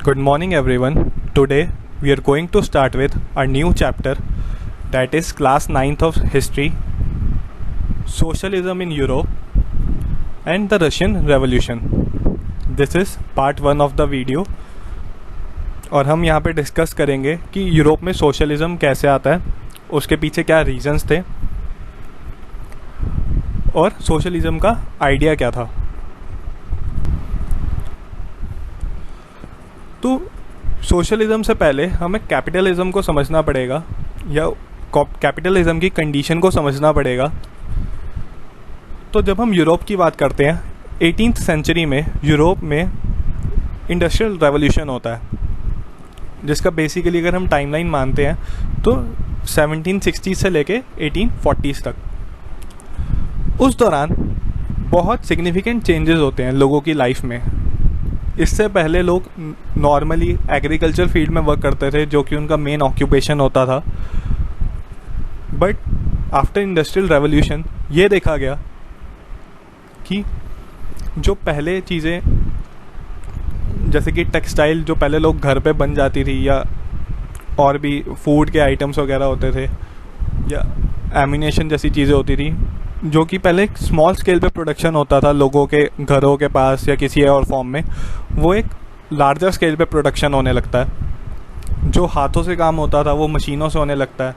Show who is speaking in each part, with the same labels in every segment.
Speaker 1: Good morning, everyone. Today we are going to start with a new chapter, that is class 9th of history, Socialism in Europe and the Russian Revolution. This is part 1 of the video और हम यहाँ पे discuss करेंगे कि Europe में socialism कैसे आता है, उसके पीछे क्या रीजंस थे और सोशलिज्म का आइडिया क्या था। तो सोशलिज्म से पहले हमें कैपिटलिज्म को समझना पड़ेगा या कैपिटलिज्म की कंडीशन को समझना पड़ेगा। तो जब हम यूरोप की बात करते हैं, 18th सेंचुरी में यूरोप में इंडस्ट्रियल रेवोल्यूशन होता है, जिसका बेसिकली अगर हम टाइमलाइन मानते हैं तो 1760 से लेके 1840s तक। उस दौरान बहुत सिग्निफिकेंट चेंजेस होते हैं लोगों की लाइफ में। इससे पहले लोग नॉर्मली एग्रीकल्चर फील्ड में वर्क करते थे, जो कि उनका मेन ऑक्यूपेशन होता था। बट आफ्टर इंडस्ट्रियल रेवोल्यूशन ये देखा गया कि जो पहले चीज़ें जैसे कि टेक्सटाइल जो पहले लोग घर पे बन जाती थी, या और भी फूड के आइटम्स वगैरह होते थे, या एमिनेशन जैसी चीज़ें होती थी, जो कि पहले एक स्मॉल स्केल पे प्रोडक्शन होता था लोगों के घरों के पास या किसी और फॉर्म में, वो एक लार्जर स्केल पे प्रोडक्शन होने लगता है। जो हाथों से काम होता था वो मशीनों से होने लगता है।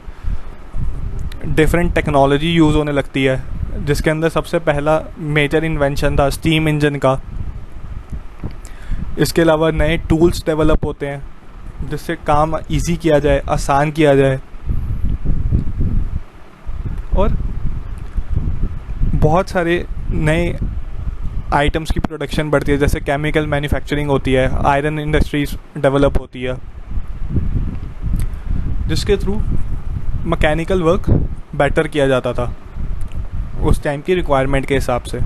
Speaker 1: डिफरेंट टेक्नोलॉजी यूज़ होने लगती है, जिसके अंदर सबसे पहला मेजर इन्वेंशन था स्टीम इंजन का। इसके अलावा नए टूल्स डेवलप होते हैं जिससे काम इजी किया जाए, आसान किया जाए, और बहुत सारे नए आइटम्स की प्रोडक्शन बढ़ती है, जैसे केमिकल मैन्युफैक्चरिंग होती है, आयरन इंडस्ट्रीज डेवलप होती है, जिसके थ्रू मैकेनिकल वर्क बेटर किया जाता था उस टाइम की रिक्वायरमेंट के हिसाब से।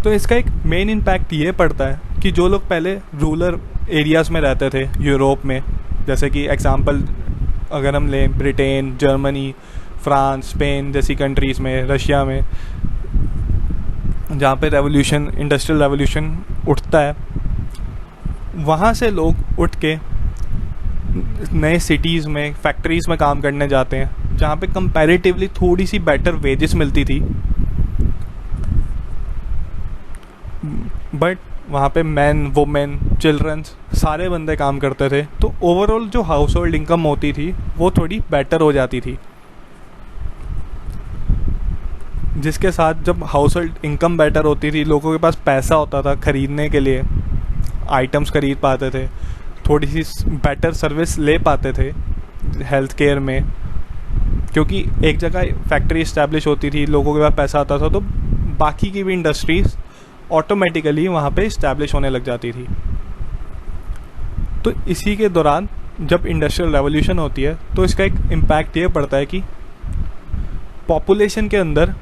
Speaker 1: तो इसका एक मेन इम्पैक्ट ये पड़ता है कि जो लोग पहले रूरल एरियाज़ में रहते थे यूरोप में, जैसे कि एग्जांपल अगर हम लें ब्रिटेन, जर्मनी, फ्रांस, स्पेन जैसी कंट्रीज़ में, रशिया में, जहाँ पे रेवोल्यूशन, इंडस्ट्रियल रेवोल्यूशन उठता है, वहाँ से लोग उठ के नए सिटीज़ में, फैक्ट्रीज़ में काम करने जाते हैं, जहाँ पे कंपैरेटिवली थोड़ी सी बेटर वेजेस मिलती थी। बट वहाँ पे मैन, वुमेन, चिल्ड्रंस सारे बंदे काम करते थे, तो ओवरऑल जो हाउस होल्ड इनकम होती थी वो थोड़ी बेटर हो जाती थी। जिसके साथ जब हाउस होल्ड इनकम बेटर होती थी, लोगों के पास पैसा होता था खरीदने के लिए, आइटम्स खरीद पाते थे, थोड़ी सी बेटर सर्विस ले पाते थे हेल्थ केयर में, क्योंकि एक जगह फैक्ट्री इस्टेब्लिश होती थी, लोगों के पास पैसा आता था, तो बाकी की भी इंडस्ट्रीज़ ऑटोमेटिकली वहाँ पे इस्टेब्लिश होने लग जाती थी। तो इसी के दौरान जब इंडस्ट्रियल रेवोल्यूशन होती है तो इसका एक इम्पैक्ट ये पड़ता है कि पॉपुलेशन के अंदर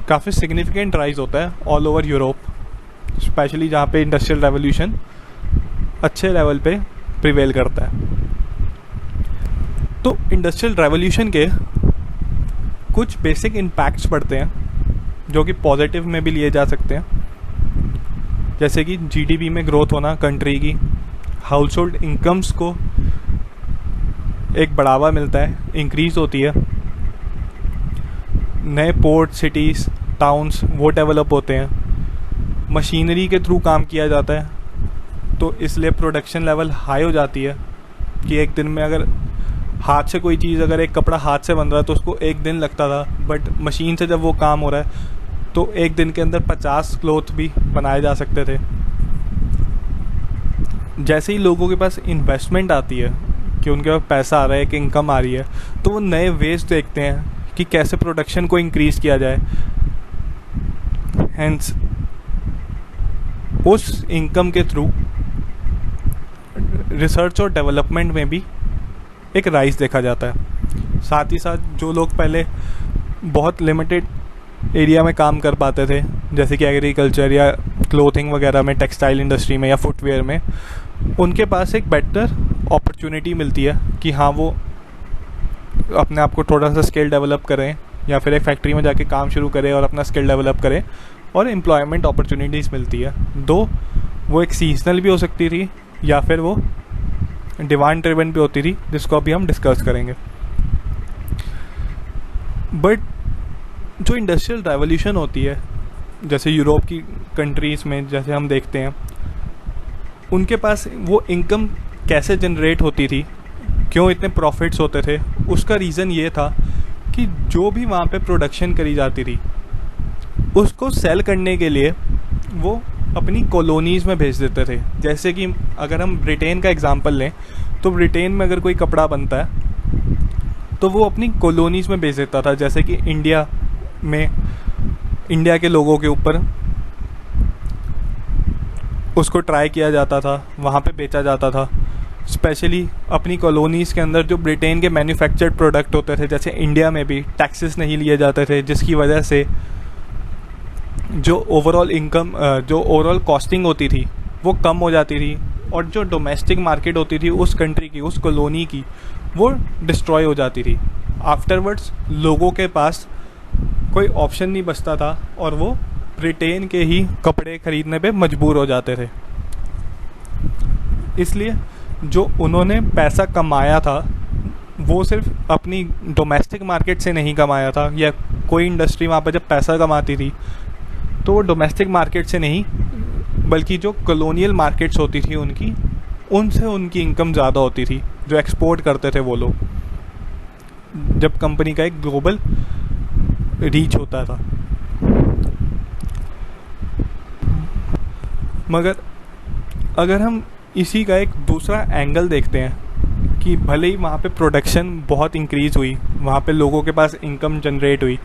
Speaker 1: काफ़ी सिग्निफिकेंट राइज होता है ऑल ओवर यूरोप, स्पेशली जहाँ पे इंडस्ट्रियल रेवोल्यूशन अच्छे लेवल पे प्रिवेल करता है। तो इंडस्ट्रियल रेवोल्यूशन के कुछ बेसिक इम्पैक्ट्स पड़ते हैं जो कि पॉजिटिव में भी लिए जा सकते हैं, जैसे कि जीडीपी में ग्रोथ होना कंट्री की, हाउस होल्ड इनकम्स को एक बढ़ावा मिलता है, इंक्रीज़ होती है, नए पोर्ट, सिटीज़, टाउन्स वो डेवलप होते हैं, मशीनरी के थ्रू काम किया जाता है, तो इसलिए प्रोडक्शन लेवल हाई हो जाती है कि एक दिन में अगर हाथ से कोई चीज़, अगर एक कपड़ा हाथ से बन रहा है तो उसको एक दिन लगता था, बट मशीन से जब वो काम हो रहा है तो एक दिन के अंदर 50 क्लोथ भी बनाए जा सकते थे। जैसे ही लोगों के पास इन्वेस्टमेंट आती है कि उनके पास पैसा आ रहा है, एक इनकम आ रही है, तो वो नए वेज देखते हैं कि कैसे प्रोडक्शन को इंक्रीज़ किया जाए। हेंस उस इनकम के थ्रू रिसर्च और डेवलपमेंट में भी एक राइज देखा जाता है। साथ ही साथ जो लोग पहले बहुत लिमिटेड एरिया में काम कर पाते थे, जैसे कि एग्रीकल्चर या क्लोथिंग वगैरह में, टेक्सटाइल इंडस्ट्री में या फुटवेयर में, उनके पास एक बेटर अपॉर्चुनिटी मिलती है कि हाँ वो अपने आप को थोड़ा सा स्किल डेवलप करें या फिर एक फैक्ट्री में जाके काम शुरू करें और अपना स्किल डेवलप करें, और एम्प्लॉयमेंट अपॉर्चुनिटीज़ मिलती है। दो वो एक सीजनल भी हो सकती थी या फिर वो डिमांड ड्रिवन भी होती थी, जिसको अभी हम डिस्कस करेंगे। बट जो इंडस्ट्रियल रेवोल्यूशन होती है, जैसे यूरोप की कंट्रीज़ में जैसे हम देखते हैं, उनके पास वो इनकम कैसे जनरेट होती थी, क्यों इतने प्रॉफिट्स होते थे, उसका रीज़न ये था कि जो भी वहाँ पे प्रोडक्शन करी जाती थी उसको सेल करने के लिए वो अपनी कॉलोनीज़ में भेज देते थे। जैसे कि अगर हम ब्रिटेन का एग्ज़ाम्पल लें, तो ब्रिटेन में अगर कोई कपड़ा बनता है तो वो अपनी कॉलोनीज़ में भेज देता था। जैसे कि इंडिया के लोगों के ऊपर उसको ट्राई किया जाता था, वहाँ पे बेचा जाता था। स्पेशली अपनी कॉलोनीज़ के अंदर जो ब्रिटेन के मैन्युफैक्चर्ड प्रोडक्ट होते थे, जैसे इंडिया में भी टैक्सेस नहीं लिए जाते थे, जिसकी वजह से जो ओवरऑल कॉस्टिंग होती थी वो कम हो जाती थी, और जो डोमेस्टिक मार्केट होती थी उस कंट्री की, उस कॉलोनी की, वो डिस्ट्रॉय हो जाती थी। आफ्टरवर्ड्स लोगों के पास कोई ऑप्शन नहीं बचता था और वो ब्रिटेन के ही कपड़े खरीदने पे मजबूर हो जाते थे। इसलिए जो उन्होंने पैसा कमाया था वो सिर्फ अपनी डोमेस्टिक मार्केट से नहीं कमाया था, या कोई इंडस्ट्री वहाँ पर जब पैसा कमाती थी तो वो डोमेस्टिक मार्केट से नहीं, बल्कि जो कॉलोनियल मार्केट्स होती थी उनसे उनकी इनकम ज़्यादा होती थी, जो एक्सपोर्ट करते थे वो लोग, जब कंपनी का एक ग्लोबल रीच होता था। मगर अगर हम इसी का एक दूसरा एंगल देखते हैं कि भले ही वहाँ पे प्रोडक्शन बहुत इंक्रीज़ हुई, वहाँ पे लोगों के पास इनकम जनरेट हुई,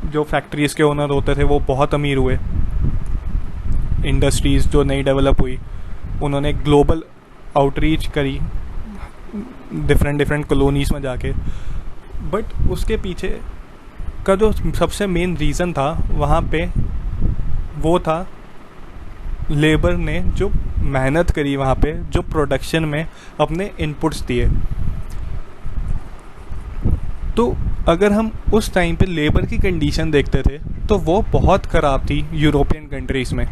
Speaker 1: जो फैक्ट्रीज़ के ओनर होते थे वो बहुत अमीर हुए, इंडस्ट्रीज़ जो नई डेवलप हुई उन्होंने ग्लोबल आउटरीच करी डिफरेंट कॉलोनीज़ में जाके। बट उसके पीछे का जो सबसे मेन रीज़न था वहाँ पे, वो था लेबर ने जो मेहनत करी वहाँ पे, जो प्रोडक्शन में अपने इनपुट्स दिए। तो अगर हम उस टाइम पे लेबर की कंडीशन देखते थे तो वो बहुत ख़राब थी यूरोपियन कंट्रीज़ में।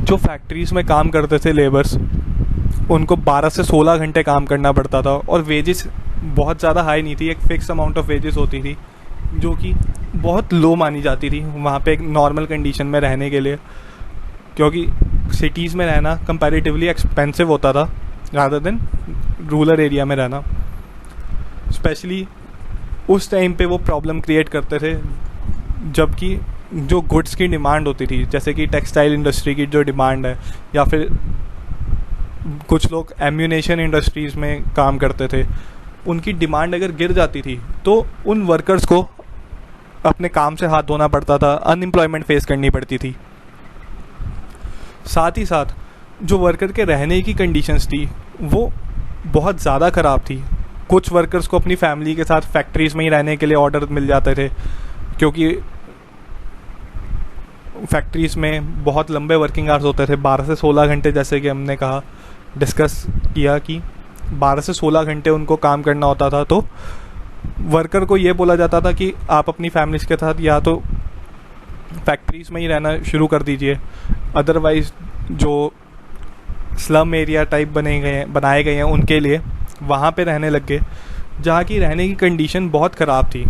Speaker 1: जो फैक्ट्रीज़ में काम करते थे लेबर्स, उनको 12 से 16 घंटे काम करना पड़ता था, और वेजेस बहुत ज़्यादा हाई नहीं थी, एक फ़िक्स अमाउंट ऑफ वेजेस होती थी जो कि बहुत लो मानी जाती थी वहाँ पे एक नॉर्मल कंडीशन में रहने के लिए, क्योंकि सिटीज़ में रहना कंपैरेटिवली एक्सपेंसिव होता था रादर देन रूरल एरिया में रहना। स्पेशली उस टाइम पे वो प्रॉब्लम क्रिएट करते थे जबकि जो गुड्स की डिमांड होती थी, जैसे कि टेक्सटाइल इंडस्ट्री की जो डिमांड है, या फिर कुछ लोग एम्यूनेशन इंडस्ट्रीज़ में काम करते थे, उनकी डिमांड अगर गिर जाती थी तो उन वर्कर्स को अपने काम से हाथ धोना पड़ता था, अनएम्प्लॉयमेंट फेस करनी पड़ती थी। साथ ही साथ जो वर्कर के रहने की कंडीशंस थी वो बहुत ज़्यादा ख़राब थी। कुछ वर्कर्स को अपनी फैमिली के साथ फैक्ट्रीज़ में ही रहने के लिए ऑर्डर मिल जाते थे, क्योंकि फैक्ट्रीज़ में बहुत लंबे वर्किंग आवर्स होते थे, 12 से 16 घंटे, जैसे कि हमने कहा, डिस्कस किया कि 12 से 16 घंटे उनको काम करना होता था। तो वर्कर को ये बोला जाता था कि आप अपनी फैमिलीज़ के साथ या तो फैक्ट्रीज़ में ही रहना शुरू कर दीजिए, अदरवाइज़ जो स्लम एरिया टाइप बनाए गए हैं उनके लिए वहाँ पे रहने लग गए, जहाँ की रहने की कंडीशन बहुत ख़राब थी।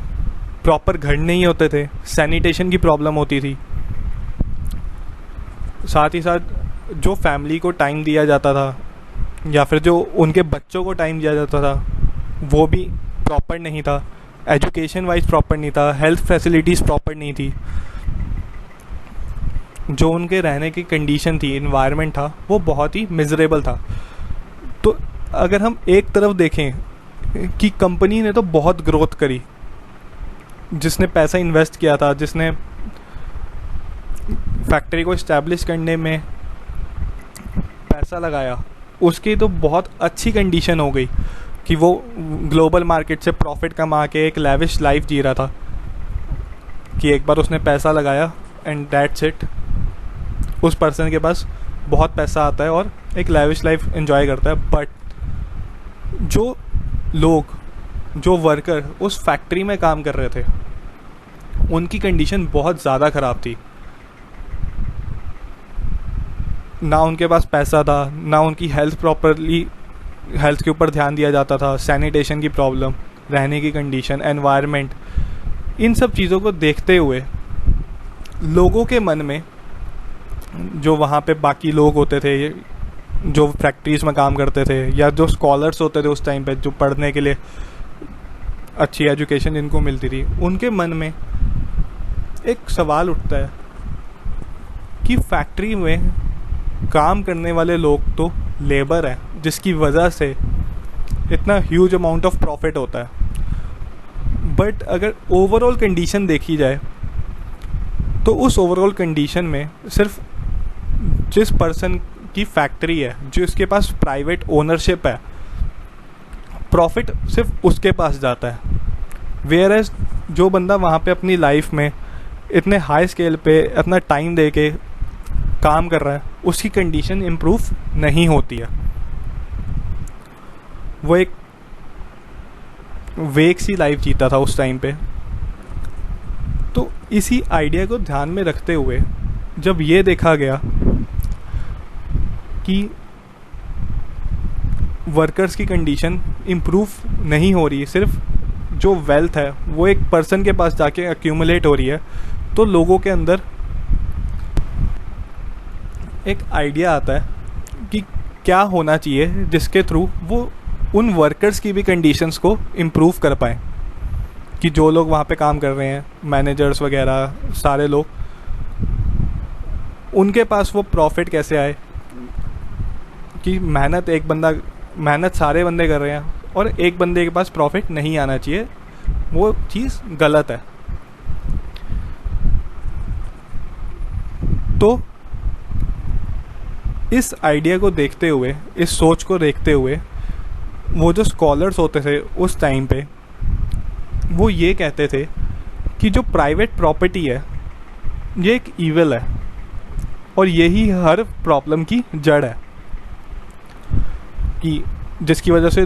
Speaker 1: प्रॉपर घर नहीं होते थे, सैनिटेशन की प्रॉब्लम होती थी। साथ ही साथ जो फैमिली को टाइम दिया जाता था या फिर जो उनके बच्चों को टाइम दिया जाता था वो भी प्रॉपर नहीं था, एजुकेशन वाइज प्रॉपर नहीं था, हेल्थ फैसिलिटीज़ प्रॉपर नहीं थी। जो उनके रहने की कंडीशन थी, इन्वायरमेंट था, वो बहुत ही मिजरेबल था। तो अगर हम एक तरफ देखें कि कंपनी ने तो बहुत ग्रोथ करी, जिसने पैसा इन्वेस्ट किया था, जिसने फैक्ट्री को इस्टेब्लिश करने में पैसा लगाया, उसकी तो बहुत अच्छी कंडीशन हो गई कि वो ग्लोबल मार्केट से प्रॉफिट कमा के एक लैविश लाइफ जी रहा था कि एक बार उसने पैसा लगाया एंड दैट्स इट, उस पर्सन के पास बहुत पैसा आता है और एक लैविश लाइफ एंजॉय करता है। बट जो लोग, जो वर्कर उस फैक्ट्री में काम कर रहे थे, उनकी कंडीशन बहुत ज़्यादा ख़राब थी। ना उनके पास पैसा था, ना उनकी हेल्थ के ऊपर ध्यान दिया जाता था, सैनिटेशन की प्रॉब्लम, रहने की कंडीशन, एनवायरनमेंट, इन सब चीज़ों को देखते हुए लोगों के मन में, जो वहाँ पे बाकी लोग होते थे, जो फैक्ट्रीज में काम करते थे, या जो स्कॉलर्स होते थे उस टाइम पे, जो पढ़ने के लिए अच्छी एजुकेशन जिनको मिलती थी, उनके मन में एक सवाल उठता है कि फैक्ट्री में काम करने वाले लोग तो लेबर है, जिसकी वजह से इतना ह्यूज अमाउंट ऑफ प्रॉफिट होता है। बट अगर ओवरऑल कंडीशन देखी जाए तो उस ओवरऑल कंडीशन में सिर्फ जिस पर्सन की फैक्ट्री है, जो इसके पास प्राइवेट ओनरशिप है, प्रॉफिट सिर्फ उसके पास जाता है। वेयर एज जो बंदा वहाँ पे अपनी लाइफ में इतने हाई स्केल पे अपना टाइम दे के काम कर रहा है, उसकी कंडीशन इम्प्रूव नहीं होती है। वो एक वेक सी लाइफ जीता था उस टाइम पे। तो इसी आइडिया को ध्यान में रखते हुए जब ये देखा गया कि वर्कर्स की कंडीशन इम्प्रूव नहीं हो रही, सिर्फ जो वेल्थ है वो एक पर्सन के पास जाके एक्यूमुलेट हो रही है, तो लोगों के अंदर एक आइडिया आता है कि क्या होना चाहिए जिसके थ्रू वो उन वर्कर्स की भी कंडीशंस को इम्प्रूव कर पाएँ। कि जो लोग वहाँ पे काम कर रहे हैं, मैनेजर्स वगैरह सारे लोग, उनके पास वो प्रॉफिट कैसे आए। कि मेहनत सारे बंदे कर रहे हैं और एक बंदे के पास प्रॉफिट नहीं आना चाहिए, वो चीज़ गलत है। तो इस आइडिया को देखते हुए, इस सोच को देखते हुए, वो जो स्कॉलर्स होते थे उस टाइम पे, वो ये कहते थे कि जो प्राइवेट प्रॉपर्टी है ये एक ईविल है और यही हर प्रॉब्लम की जड़ है। कि जिसकी वजह से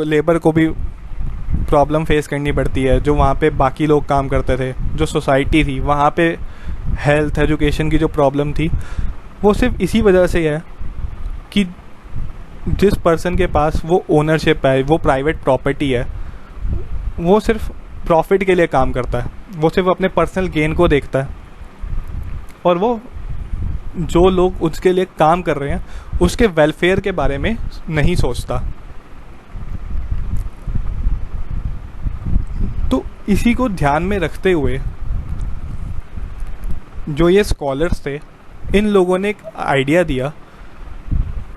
Speaker 1: लेबर को भी प्रॉब्लम फेस करनी पड़ती है, जो वहाँ पे बाकी लोग काम करते थे, जो सोसाइटी थी वहाँ पे हेल्थ एजुकेशन की जो प्रॉब्लम थी, वो सिर्फ इसी वजह से है कि जिस पर्सन के पास वो ओनरशिप है, वो प्राइवेट प्रॉपर्टी है, वो सिर्फ प्रॉफिट के लिए काम करता है, वो सिर्फ अपने पर्सनल गेन को देखता है और वो जो लोग उसके लिए काम कर रहे हैं उसके वेलफेयर के बारे में नहीं सोचता। तो इसी को ध्यान में रखते हुए जो ये स्कॉलर्स थे, इन लोगों ने एक आइडिया दिया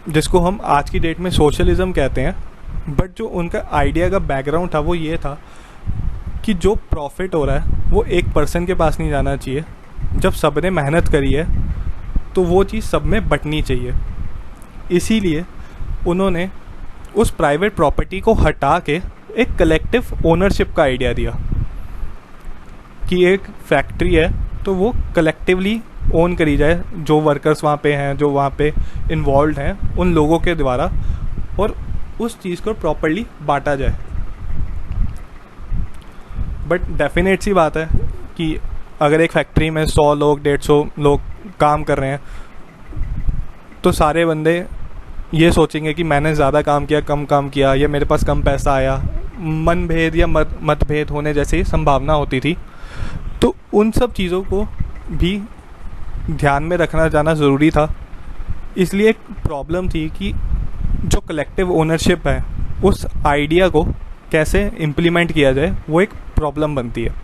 Speaker 1: जिसको हम आज की डेट में सोशलिज्म कहते हैं। बट जो उनका आइडिया का बैकग्राउंड था वो ये था कि जो प्रॉफिट हो रहा है वो एक पर्सन के पास नहीं जाना चाहिए। जब सबने मेहनत करी है तो वो चीज़ सब में बंटनी चाहिए। इसीलिए उन्होंने उस प्राइवेट प्रॉपर्टी को हटा के एक कलेक्टिव ओनरशिप का आइडिया दिया कि एक फैक्ट्री है तो वो कलेक्टिवली ओन करी जाए, जो वर्कर्स वहाँ पे हैं, जो वहाँ पे इन्वॉल्व हैं, उन लोगों के द्वारा, और उस चीज़ को प्रॉपर्ली बांटा जाए। बट डेफिनेट सी बात है कि अगर एक फैक्ट्री में 100 लोग 150 लोग काम कर रहे हैं तो सारे बंदे ये सोचेंगे कि मैंने ज़्यादा काम किया, कम काम किया, या मेरे पास कम पैसा आया। मनभेद या मतभेद होने जैसी संभावना होती थी। तो उन सब चीज़ों को भी ध्यान में रखना जाना ज़रूरी था। इसलिए एक प्रॉब्लम थी कि जो कलेक्टिव ओनरशिप है उस आइडिया को कैसे इम्प्लीमेंट किया जाए, वो एक प्रॉब्लम बनती है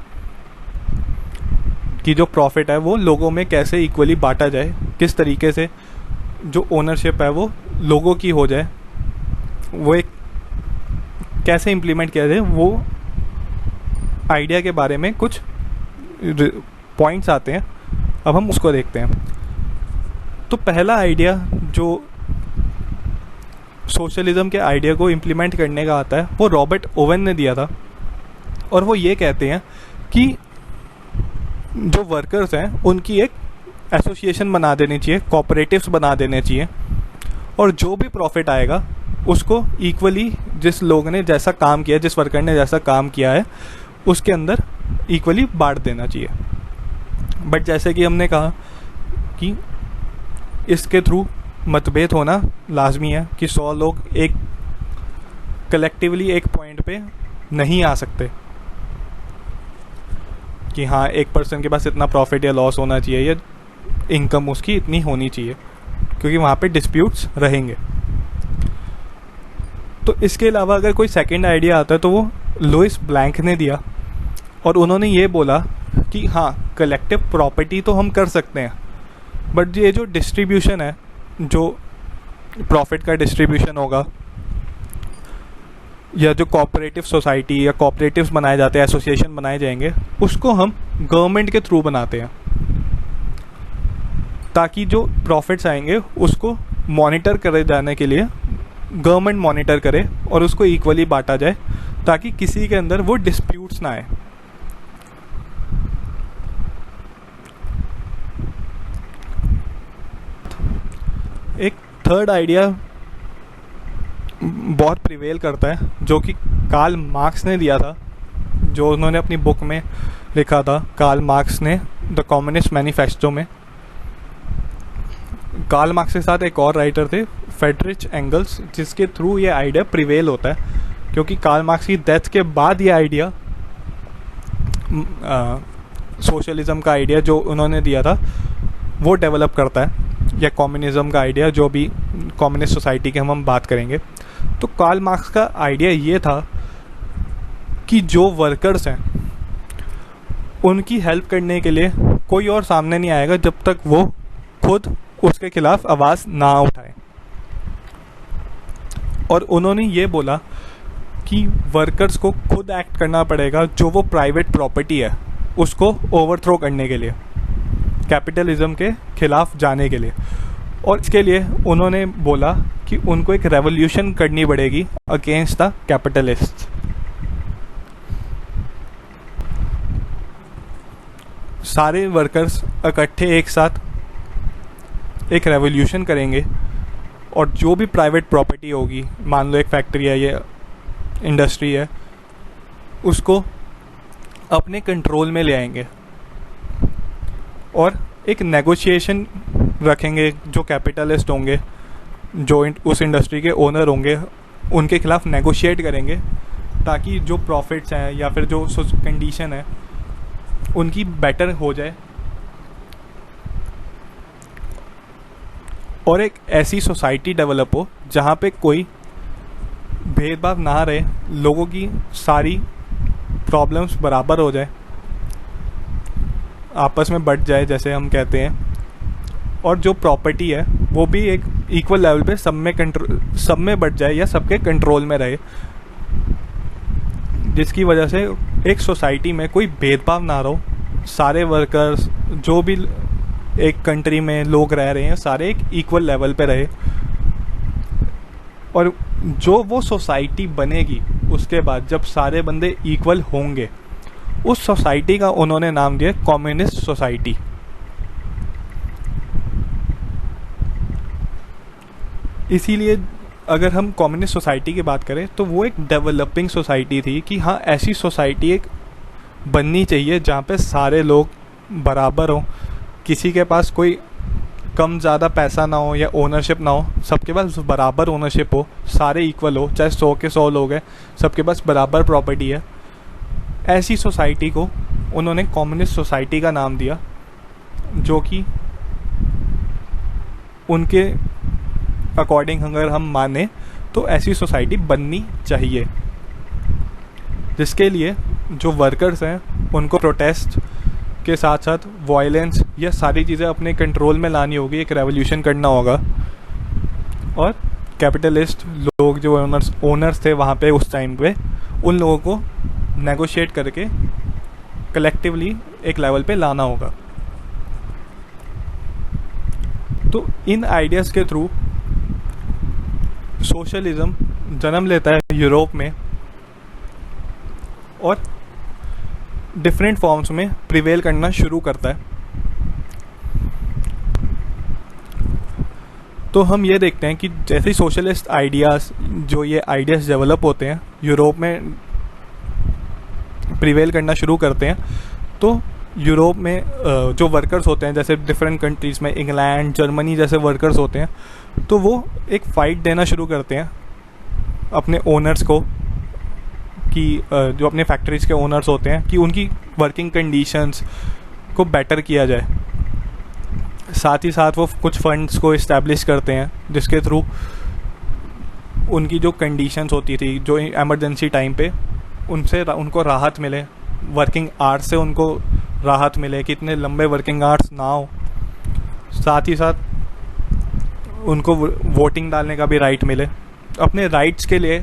Speaker 1: कि जो प्रॉफिट है वो लोगों में कैसे इक्वली बांटा जाए, किस तरीके से जो ओनरशिप है वो लोगों की हो जाए, वो एक कैसे इम्प्लीमेंट किया जाए, वो आइडिया के बारे में कुछ पॉइंट्स आते हैं। अब हम उसको देखते हैं। तो पहला आइडिया जो सोशलिज्म के आइडिया को इम्प्लीमेंट करने का आता है वो रॉबर्ट ओवन ने दिया था। और वो ये कहते हैं कि जो वर्कर्स हैं उनकी एक एसोसिएशन बना देनी चाहिए, कोऑपरेटिव्स बना देने चाहिए, और जो भी प्रॉफिट आएगा उसको इक्वली जिस लोग ने जैसा काम किया, जिस वर्कर ने जैसा काम किया है उसके अंदर इक्वली बांट देना चाहिए। बट जैसे कि हमने कहा कि इसके थ्रू मतभेद होना लाजमी है कि 100 लोग एक कलेक्टिवली एक पॉइंट पे नहीं आ सकते कि हाँ एक पर्सन के पास इतना प्रॉफिट या लॉस होना चाहिए या इनकम उसकी इतनी होनी चाहिए, क्योंकि वहाँ पे डिस्प्यूट्स रहेंगे। तो इसके अलावा अगर कोई सेकंड आइडिया आता है तो वो लुइस ब्लैंक ने दिया, और उन्होंने ये बोला कि हाँ कलेक्टिव प्रॉपर्टी तो हम कर सकते हैं, बट ये जो डिस्ट्रीब्यूशन है, जो प्रॉफिट का डिस्ट्रीब्यूशन होगा या जो कोऑपरेटिव सोसाइटी या कोऑपरेटिव्स बनाए जाते हैं, एसोसिएशन बनाए जाएंगे, उसको हम गवर्नमेंट के थ्रू बनाते हैं, ताकि जो प्रॉफिट्स आएंगे उसको मॉनिटर करे जाने के लिए गवर्नमेंट मॉनिटर करे और उसको इक्वली बांटा जाए, ताकि किसी के अंदर वो डिस्प्यूट्स ना आए। एक थर्ड आइडिया बहुत प्रिवेल करता है, जो कि कार्ल मार्क्स ने दिया था, जो उन्होंने अपनी बुक में लिखा था, कार्ल मार्क्स ने द कम्युनिस्ट मैनिफेस्टो में। कार्ल मार्क्स के साथ एक और राइटर थे, फ्रेडरिच एंगल्स, जिसके थ्रू ये आइडिया प्रिवेल होता है, क्योंकि कार्ल मार्क्स की डेथ के बाद ये आइडिया सोशलिज्म का आइडिया जो उन्होंने दिया था वो डेवलप करता है, या कम्युनिज्म का आइडिया, जो भी कम्युनिस्ट सोसाइटी की हम बात करेंगे। तो कार्ल मार्क्स का आइडिया ये था कि जो वर्कर्स हैं उनकी हेल्प करने के लिए कोई और सामने नहीं आएगा जब तक वो खुद उसके खिलाफ आवाज़ ना उठाए। और उन्होंने ये बोला कि वर्कर्स को खुद एक्ट करना पड़ेगा, जो वो प्राइवेट प्रॉपर्टी है उसको ओवरथ्रो करने के लिए, कैपिटलिज्म के खिलाफ जाने के लिए। और इसके लिए उन्होंने बोला कि उनको एक रेवोल्यूशन करनी पड़ेगी अगेंस्ट द कैपिटलिस्ट। सारे वर्कर्स इकट्ठे एक साथ एक रेवोल्यूशन करेंगे, और जो भी प्राइवेट प्रॉपर्टी होगी, मान लो एक फैक्ट्री है या इंडस्ट्री है, उसको अपने कंट्रोल में ले आएंगे और एक नेगोशिएशन रखेंगे। जो कैपिटलिस्ट होंगे, जो उस इंडस्ट्री के ओनर होंगे, उनके खिलाफ नेगोशिएट करेंगे, ताकि जो प्रॉफिट्स हैं या फिर जो कंडीशन है उनकी बेटर हो जाए, और एक ऐसी सोसाइटी डेवलप हो जहाँ पे कोई भेदभाव ना रहे, लोगों की सारी प्रॉब्लम्स बराबर हो जाए, आपस में बढ़ जाए जैसे हम कहते हैं, और जो प्रॉपर्टी है वो भी एक इक्वल लेवल पे सब में बढ़ जाए या सबके कंट्रोल में रहे, जिसकी वजह से एक सोसाइटी में कोई भेदभाव ना रहो, सारे वर्कर्स जो भी एक कंट्री में लोग रह रहे हैं सारे एक इक्वल लेवल पे रहे। और जो वो सोसाइटी बनेगी उसके बाद जब सारे बंदे इक्वल होंगे, उस सोसाइटी का उन्होंने नाम दिया कम्युनिस्ट सोसाइटी। इसीलिए अगर हम कम्युनिस्ट सोसाइटी की बात करें तो वो एक डेवलपिंग सोसाइटी थी, कि हाँ ऐसी सोसाइटी एक बननी चाहिए जहाँ पे सारे लोग बराबर हों, किसी के पास कोई कम ज़्यादा पैसा ना हो या ओनरशिप ना हो, सबके पास बराबर ओनरशिप हो, सारे इक्वल हो, चाहे 100 के 100 लोग हैं, सबके पास बराबर प्रॉपर्टी है। ऐसी सोसाइटी को उन्होंने कम्युनिस्ट सोसाइटी का नाम दिया, जो कि उनके अकॉर्डिंग अगर हम माने तो ऐसी सोसाइटी बननी चाहिए, जिसके लिए जो वर्कर्स हैं उनको प्रोटेस्ट के साथ साथ वायलेंस या सारी चीज़ें अपने कंट्रोल में लानी होगी, एक रेवोल्यूशन करना होगा, और कैपिटलिस्ट लोग जो ओनर्स थे वहाँ पे उस टाइम पे, उन लोगों को नेगोशिएट करके कलेक्टिवली एक लेवल पे लाना होगा। तो इन आइडियाज़ के थ्रू सोशलिज्म जन्म लेता है यूरोप में, और डिफरेंट फॉर्म्स में प्रिवेल करना शुरू करता है। तो हम ये देखते हैं कि जैसे सोशलिस्ट आइडियाज़, जो ये आइडियाज़ डेवलप होते हैं, यूरोप में प्रिवेल करना शुरू करते हैं, तो यूरोप में जो वर्कर्स होते हैं, जैसे डिफरेंट कंट्रीज़ में इंग्लैंड जर्मनी जैसे वर्कर्स होते हैं, तो वो एक फ़ाइट देना शुरू करते हैं अपने ओनर्स को कि जो अपने फैक्ट्रीज़ के ओनर्स होते हैं कि उनकी वर्किंग कंडीशंस को बेटर किया जाए। साथ ही साथ वो कुछ फंड्स को इस्टेब्लिश करते हैं जिसके थ्रू उनकी जो कंडीशंस होती थी जो इमरजेंसी टाइम पे उनको राहत मिले, वर्किंग आवर्स से उनको राहत मिले कि इतने लंबे वर्किंग आवर्स ना हो। साथ ही साथ उनको वोटिंग डालने का भी राइट मिले। अपने राइट्स के लिए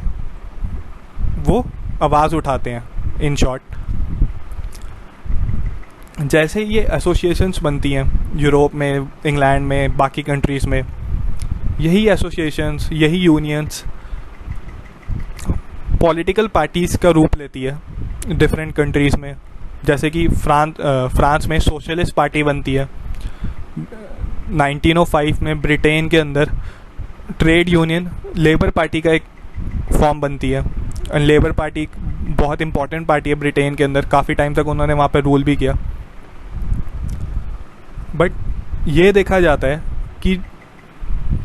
Speaker 1: वो आवाज़ उठाते हैं इन शॉर्ट। जैसे ये एसोसिएशंस बनती हैं यूरोप में, इंग्लैंड में, बाकी कंट्रीज़ में, यही एसोसिएशंस, यही यूनियंस पॉलिटिकल पार्टीज़ का रूप लेती है डिफरेंट कंट्रीज़ में। जैसे कि फ्रांस में सोशलिस्ट पार्टी बनती है। 1905 में ब्रिटेन के अंदर ट्रेड यूनियन लेबर पार्टी का एक फॉर्म बनती है। लेबर पार्टी बहुत इंपॉर्टेंट पार्टी है ब्रिटेन के अंदर, काफ़ी टाइम तक उन्होंने वहाँ पर रूल भी किया। बट ये देखा जाता है कि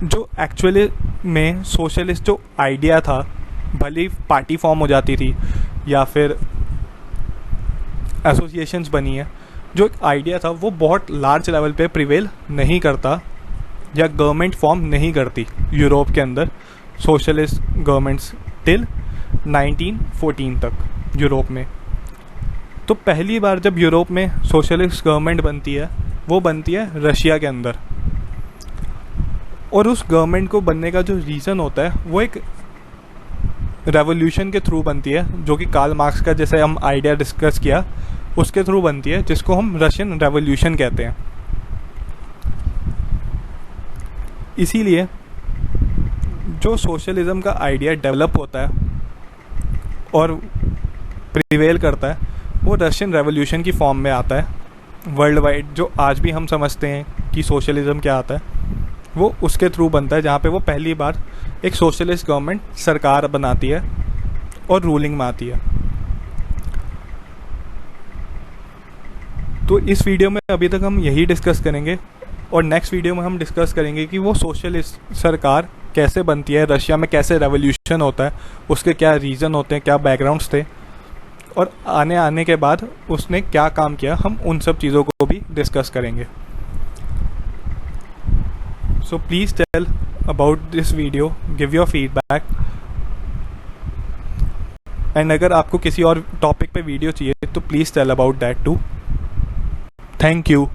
Speaker 1: जो एक्चुअली में सोशलिस्ट जो आइडिया था, भले पार्टी फॉर्म हो जाती थी या फिर एसोसिएशंस बनी है, जो एक आइडिया था वो बहुत लार्ज लेवल पे प्रिवेल नहीं करता या गवर्नमेंट फॉर्म नहीं करती यूरोप के अंदर, सोशलिस्ट गवर्नमेंट्स टिल 1914 तक यूरोप में। तो पहली बार जब यूरोप में सोशलिस्ट गवर्नमेंट बनती है वो बनती है रशिया के अंदर। और उस गवर्नमेंट को बनने का जो रीज़न होता है वो एक रेवोल्यूशन के थ्रू बनती है, जो कि कार्ल मार्क्स का जैसे हम आइडिया डिस्कस किया उसके थ्रू बनती है, जिसको हम रशियन रेवोल्यूशन कहते हैं। इसीलिए जो सोशलिज़म का आइडिया डेवलप होता है और प्रिवेल करता है वो रशियन रेवोल्यूशन की फॉर्म में आता है। वर्ल्ड वाइड जो आज भी हम समझते हैं कि सोशलिज़म क्या आता है वो उसके थ्रू बनता है, जहाँ पे वो पहली बार एक सोशलिस्ट गवर्नमेंट सरकार बनाती है और रूलिंग में आती है। तो इस वीडियो में अभी तक हम यही डिस्कस करेंगे और नेक्स्ट वीडियो में हम डिस्कस करेंगे कि वो सोशलिस्ट सरकार कैसे बनती है, रशिया में कैसे रेवोल्यूशन होता है, उसके क्या रीज़न होते हैं, क्या बैकग्राउंड्स थे और आने के बाद उसने क्या काम किया, हम उन सब चीज़ों को भी डिस्कस करेंगे। So please tell about this video, give your feedback, and अगर आपको किसी और टॉपिक पे वीडियो चाहिए तो please tell about that too. Thank you.